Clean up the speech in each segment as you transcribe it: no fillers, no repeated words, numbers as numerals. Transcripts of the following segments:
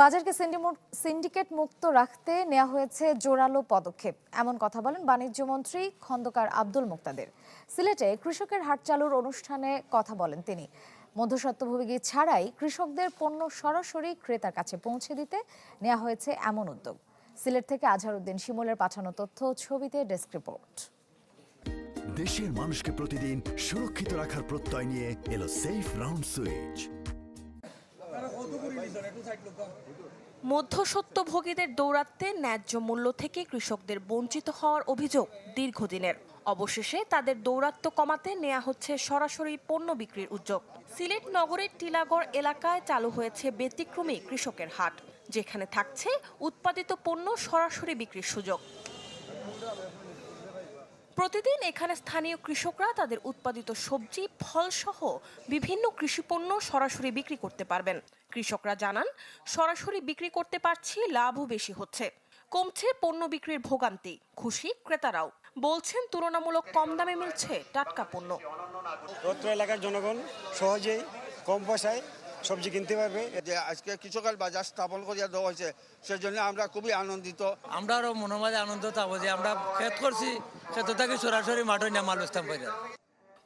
বাজারকে সিন্ডিকেট মুক্ত রাখতে নেওয়া হয়েছে জোরালো পদক্ষেপ, এমন কথা বলেন বাণিজ্য মন্ত্রী খন্দকার আব্দুল মুক্তাদির। সিলেটে কৃষকের হাট চালুর অনুষ্ঠানে কথা বলেন তিনি। মধ্যস্বত্বভোগী ছাড়াই কৃষকদের পণ্য সরাসরি ক্রেতার কাছে পৌঁছে দিতে নেওয়া হয়েছে এমন উদ্যোগ। সিলেট থেকে আজহারউদ্দিন শিমুলের পাঠানো তথ্য ও ছবিতে ডেস্ক রিপোর্ট। দেশের মানুষকে প্রতিদিন সুরক্ষিত রাখার প্রত্যয় নিয়ে এলো সেফ রাউন্ড সুইচ। মধ্যস্বত্বভোগীদের দৌরাত্ম্যে ন্যায্য মূল্য থেকে কৃষকদের বঞ্চিত হওয়ার অভিযোগ দীর্ঘদিনের। অবশেষে তাদের দৌরাত্ম্য কমাতে নেওয়া হচ্ছে সরাসরি পণ্য বিক্রির উদ্যোগ। সিলেট নগরের টিলাগড় এলাকায় চালু হয়েছে ব্যতিক্রমী কৃষকের হাট, যেখানে থাকছে উৎপাদিত পণ্য সরাসরি বিক্রির সুযোগ। প্রতিদিন এখানে স্থানীয় কৃষকরা তাদের উৎপাদিত সবজি, ফলসহ বিভিন্ন কৃষিপণ্য সরাসরি বিক্রি করতে পারবেন। কৃষকরা জানান, সরাসরি বিক্রি করতে পারছি, লাভও বেশি হচ্ছে, কমছে পণ্য বিক্রির ভোগান্তি। খুশি ক্রেতারাও, বলছেন তুলনামূলক কম দামে মিলছে টাটকা পণ্য। অত্র এলাকার জনগণ সহজেই কম পয়সায় সবজি কিনতে পারবে। যে আজকে কৃষকের বাজার স্থাপন করিয়া দেওয়া হয়েছে, সেজন্য আমরা খুবই আনন্দিত। আমরা আরো মনোমাজে আনন্দ থাকবো যে আমরা ক্ষেত করছি, ক্ষেত থেকে সরাসরি মাঠে নিয়ে মাল বেচতাম পারি।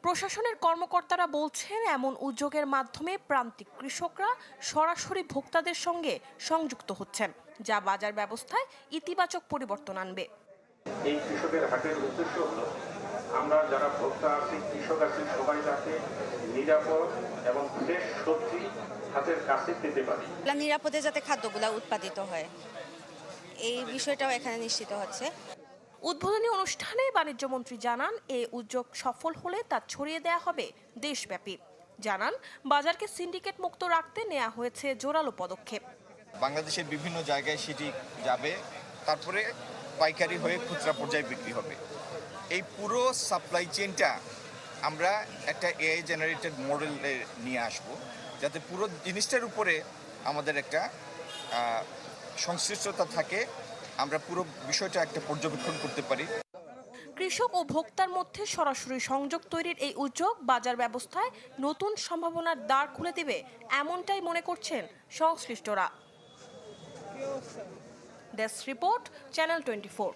প্রশাসনের কর্মকর্তারা বলছেন, এমন উদ্যোগের মাধ্যমে প্রান্তিক কৃষকরা সরাসরি ভোক্তাদের সঙ্গে সংযুক্ত হচ্ছেন, যা বাজার ব্যবস্থায় ইতিবাচক পরিবর্তন আনবে। এই কৃষকের হাটের উদ্দেশ্য হলো আমরা যারা ভোক্তা আছি, কৃষক আছি, সবাই যাতে নিরাপদ এবং ফ্রেশ সবজি হাতের কাছে পেতে পারি। নিরাপদে যাতে খাদ্যগুলো উৎপাদিত হয়, এই বিষয়টাও এখানে নিশ্চিত হচ্ছে। উদ্বোধনী অনুষ্ঠানে বাণিজ্য মন্ত্রী জানান, এই উদ্যোগ সফল হলে তা ছড়িয়ে দেয়া হবে দেশব্যাপী। জানান, বাজারকে সিন্ডিকেট মুক্ত রাখতে নেওয়া হয়েছে জোরালো পদক্ষেপ। বাংলাদেশের বিভিন্ন জায়গায় সেটি যাবে, তারপরে পাইকারি হয়ে খুচরা পর্যায়ে বিক্রি হবে। এই পুরো সাপ্লাই চেইনটা আমরা একটা এআই জেনারেটেড মডেলে নিয়ে আসব, যাতে পুরো জিনিসটার উপরে আমাদের একটা সংশ্লিষ্টতা থাকে, আমরা পুরো বিষয়টা একটা পর্যবেক্ষণ করতে পারি। কৃষক ও ভোক্তার মধ্যে সরাসরি সংযোগ তৈরির এই উদ্যোগ বাজার ব্যবস্থায় নতুন সম্ভাবনার দ্বার খুলে দেবে, এমনটাই মনে করছেন সংশ্লিষ্টরা। Desk report, channel 24।